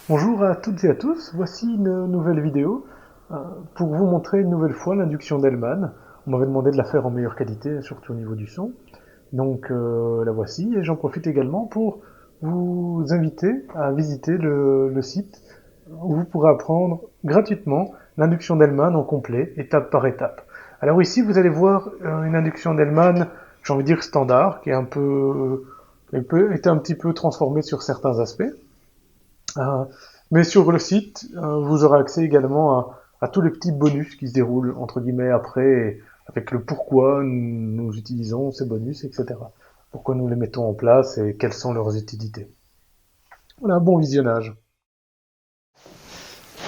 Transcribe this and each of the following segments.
Bonjour à toutes et à tous, voici une nouvelle vidéo euh, pour vous montrer une nouvelle fois l'induction d'Hellman. On m'avait demandé de la faire en meilleure qualité, surtout au niveau du son. Donc la voici, et j'en profite également pour vous inviter à visiter le site où vous pourrez apprendre gratuitement l'induction d'Hellman en complet, étape par étape. Alors ici, vous allez voir une induction d'Hellman, j'ai envie de dire standard, qui est été un petit peu transformée sur certains aspects. Euh, mais sur le site, vous aurez accès également à tous les petits bonus qui se déroulent, entre guillemets, après, avec le pourquoi nous utilisons ces bonus, etc. Pourquoi nous les mettons en place et quelles sont leurs utilités. Voilà, bon visionnage.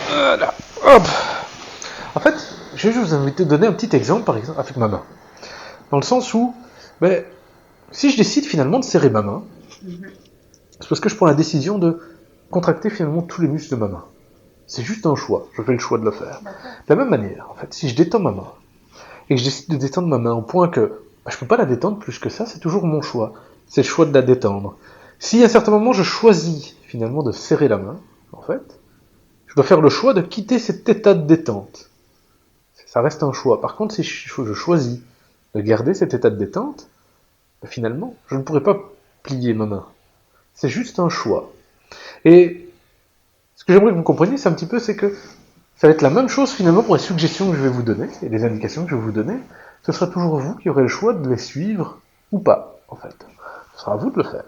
Voilà, hop. En fait, je vais juste vous donner un petit exemple, par exemple, avec ma main. Dans le sens où, ben, si je décide finalement de serrer ma main, c'est parce que je prends la décision de contracter finalement tous les muscles de ma main. C'est juste un choix, je fais le choix de le faire. De la même manière, en fait, si je détends ma main, et que je décide de détendre ma main au point que je ne peux pas la détendre plus que ça, c'est toujours mon choix. C'est le choix de la détendre. Si à un certain moment je choisis finalement de serrer la main, en fait, je dois faire le choix de quitter cet état de détente. Ça reste un choix. Par contre, si je choisis de garder cet état de détente, finalement, je ne pourrai pas plier ma main. C'est juste un choix. Et ce que j'aimerais que vous compreniez, c'est un petit peu, c'est que ça va être la même chose finalement pour les suggestions que je vais vous donner et les indications que je vais vous donner. Ce sera toujours vous qui aurez le choix de les suivre ou pas, en fait. Ce sera à vous de le faire.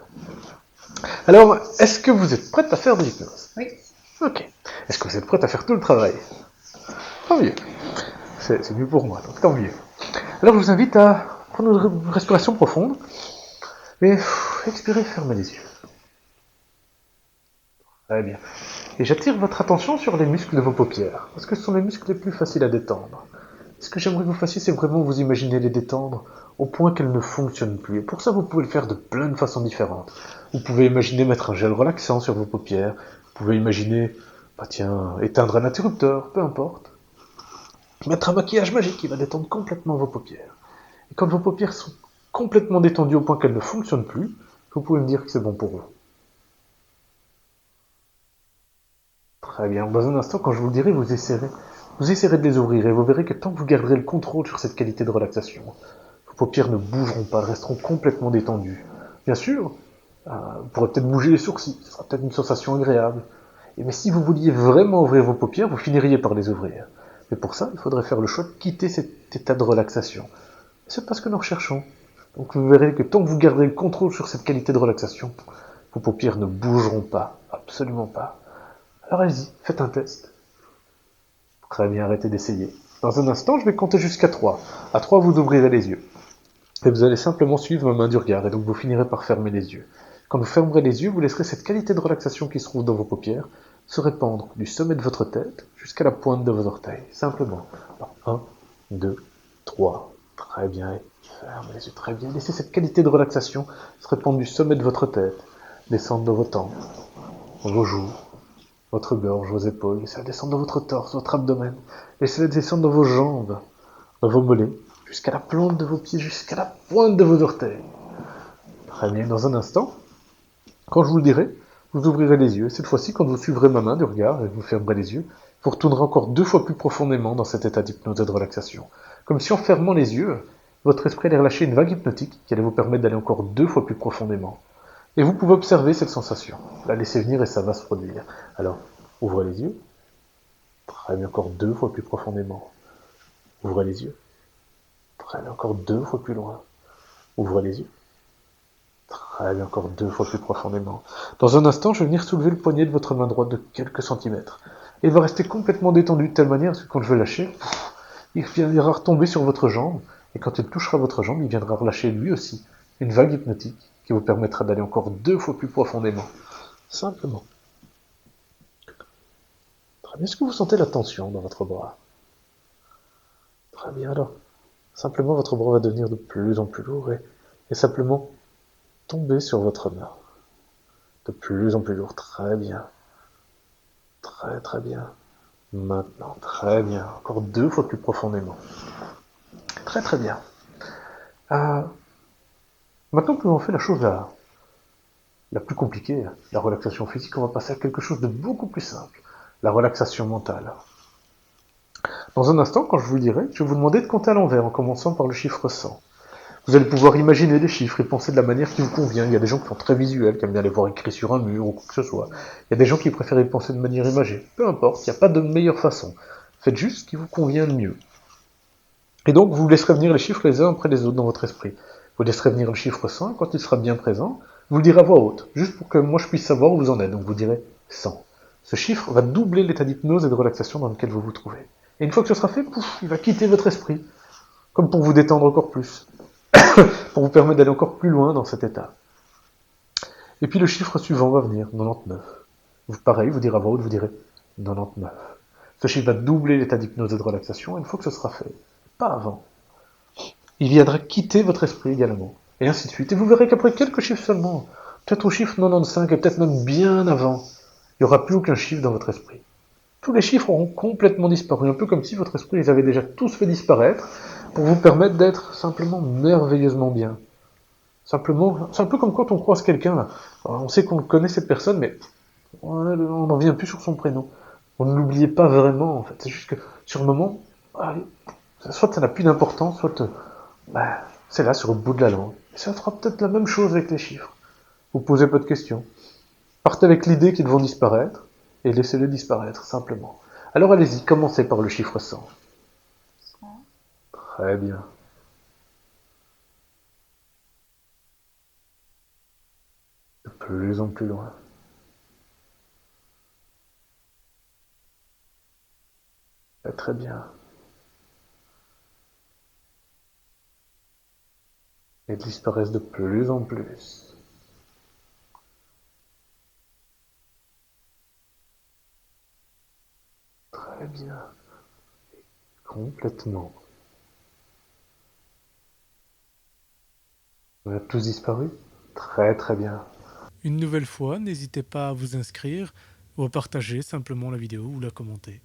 Alors, est-ce que vous êtes prête à faire de l'hypnose? Oui. Ok. Est-ce que vous êtes prête à faire tout le travail? Tant mieux. C'est mieux pour moi, donc tant mieux. Alors, je vous invite à prendre une respiration profonde et expirer, fermez les yeux. Très bien. Et j'attire votre attention sur les muscles de vos paupières, parce que ce sont les muscles les plus faciles à détendre. Ce que j'aimerais que vous fassiez, c'est vraiment vous imaginer les détendre au point qu'elles ne fonctionnent plus. Et pour ça, vous pouvez le faire de plein de façons différentes. Vous pouvez imaginer mettre un gel relaxant sur vos paupières. Vous pouvez imaginer, bah tiens, éteindre un interrupteur, peu importe. Mettre un maquillage magique qui va détendre complètement vos paupières. Et quand vos paupières sont complètement détendues au point qu'elles ne fonctionnent plus, vous pouvez me dire que c'est bon pour vous. Très bien. Dans un instant, quand je vous le dirai, vous essaierez de les ouvrir et vous verrez que tant que vous garderez le contrôle sur cette qualité de relaxation, vos paupières ne bougeront pas, elles resteront complètement détendues. Bien sûr, vous pourrez peut-être bouger les sourcils, ce sera peut-être une sensation agréable. Mais si vous vouliez vraiment ouvrir vos paupières, vous finiriez par les ouvrir. Mais pour ça, il faudrait faire le choix de quitter cet état de relaxation. C'est pas ce que nous recherchons. Donc vous verrez que tant que vous garderez le contrôle sur cette qualité de relaxation, vos paupières ne bougeront pas, absolument pas. Alors allez-y, faites un test. Très bien, arrêtez d'essayer. Dans un instant, je vais compter jusqu'à 3. À 3, vous ouvrirez les yeux. Et vous allez simplement suivre ma main du regard, et donc vous finirez par fermer les yeux. Quand vous fermerez les yeux, vous laisserez cette qualité de relaxation qui se trouve dans vos paupières se répandre du sommet de votre tête jusqu'à la pointe de vos orteils. Simplement. Alors, 1, 2, 3. Très bien. Fermez les yeux. Très bien. Laissez cette qualité de relaxation se répandre du sommet de votre tête, descendre dans vos tempes, vos joues, votre gorge, vos épaules. Laissez-la descendre dans votre torse, votre abdomen. Laissez-la descendre dans vos jambes, dans vos mollets, jusqu'à la plante de vos pieds, jusqu'à la pointe de vos orteils. Très bien, dans un instant, quand je vous le dirai, vous ouvrirez les yeux. Cette fois-ci, quand vous suivrez ma main du regard et vous fermerez les yeux, vous retournerez encore 2 fois plus profondément dans cet état d'hypnose et de relaxation. Comme si en fermant les yeux, votre esprit allait relâcher une vague hypnotique qui allait vous permettre d'aller encore 2 fois plus profondément. Et vous pouvez observer cette sensation. La laisser venir et ça va se produire. Alors, ouvrez les yeux. Très bien, encore 2 fois plus profondément. Ouvrez les yeux. Très bien, encore 2 fois plus loin. Ouvrez les yeux. Très bien, encore 2 fois plus profondément. Dans un instant, je vais venir soulever le poignet de votre main droite de quelques centimètres. Et il va rester complètement détendu de telle manière que quand je vais lâcher, il viendra retomber sur votre jambe. Et quand il touchera votre jambe, il viendra relâcher lui aussi une vague hypnotique qui vous permettra d'aller encore 2 fois plus profondément. Simplement. Très bien. Est-ce que vous sentez la tension dans votre bras? Très bien, alors. Simplement, votre bras va devenir de plus en plus lourd et simplement tomber sur votre main. De plus en plus lourd. Très bien. Très très bien. Maintenant, très bien. Encore 2 fois plus profondément. Très très bien. Euh, Maintenant que nous avons fait la chose la plus compliquée, la relaxation physique, on va passer à quelque chose de beaucoup plus simple, la relaxation mentale. Dans un instant, quand je vous le dirai, je vais vous demander de compter à l'envers en commençant par le chiffre 100. Vous allez pouvoir imaginer les chiffres et penser de la manière qui vous convient. Il y a des gens qui sont très visuels, qui aiment bien les voir écrits sur un mur ou quoi que ce soit. Il y a des gens qui préfèrent y penser de manière imagée. Peu importe, il n'y a pas de meilleure façon. Faites juste ce qui vous convient le mieux. Et donc, vous laisserez venir les chiffres les uns après les autres dans votre esprit. Vous laisserez venir le chiffre 100, et quand il sera bien présent, vous le direz à voix haute, juste pour que moi je puisse savoir où vous en êtes. Donc vous direz 100. Ce chiffre va doubler l'état d'hypnose et de relaxation dans lequel vous vous trouvez. Et une fois que ce sera fait, pouf, il va quitter votre esprit, comme pour vous détendre encore plus, pour vous permettre d'aller encore plus loin dans cet état. Et puis le chiffre suivant va venir, 99. Vous, pareil, vous direz à voix haute, vous direz 99. Ce chiffre va doubler l'état d'hypnose et de relaxation, et une fois que ce sera fait, pas avant, il viendra quitter votre esprit également. Et ainsi de suite. Et vous verrez qu'après quelques chiffres seulement, peut-être au chiffre 95 et peut-être même bien avant, il n'y aura plus aucun chiffre dans votre esprit. Tous les chiffres auront complètement disparu, un peu comme si votre esprit les avait déjà tous fait disparaître, pour vous permettre d'être simplement merveilleusement bien. Simplement, c'est un peu comme quand on croise quelqu'un, là. On sait qu'on connaît cette personne, mais on n'en vient plus sur son prénom. On ne l'oubliait pas vraiment, en fait. C'est juste que, sur le moment, soit ça n'a plus d'importance, soit c'est là, sur le bout de la langue. Et ça fera peut-être la même chose avec les chiffres. Vous posez pas de questions. Partez avec l'idée qu'ils vont disparaître, et laissez-les disparaître, simplement. Alors allez-y, commencez par le chiffre 100. 100, Très bien. De plus en plus loin. Très bien. Ils disparaissent de plus en plus. Très bien. Complètement. Vous avez tous disparu? Très très bien. Une nouvelle fois, n'hésitez pas à vous inscrire ou à partager simplement la vidéo ou la commenter.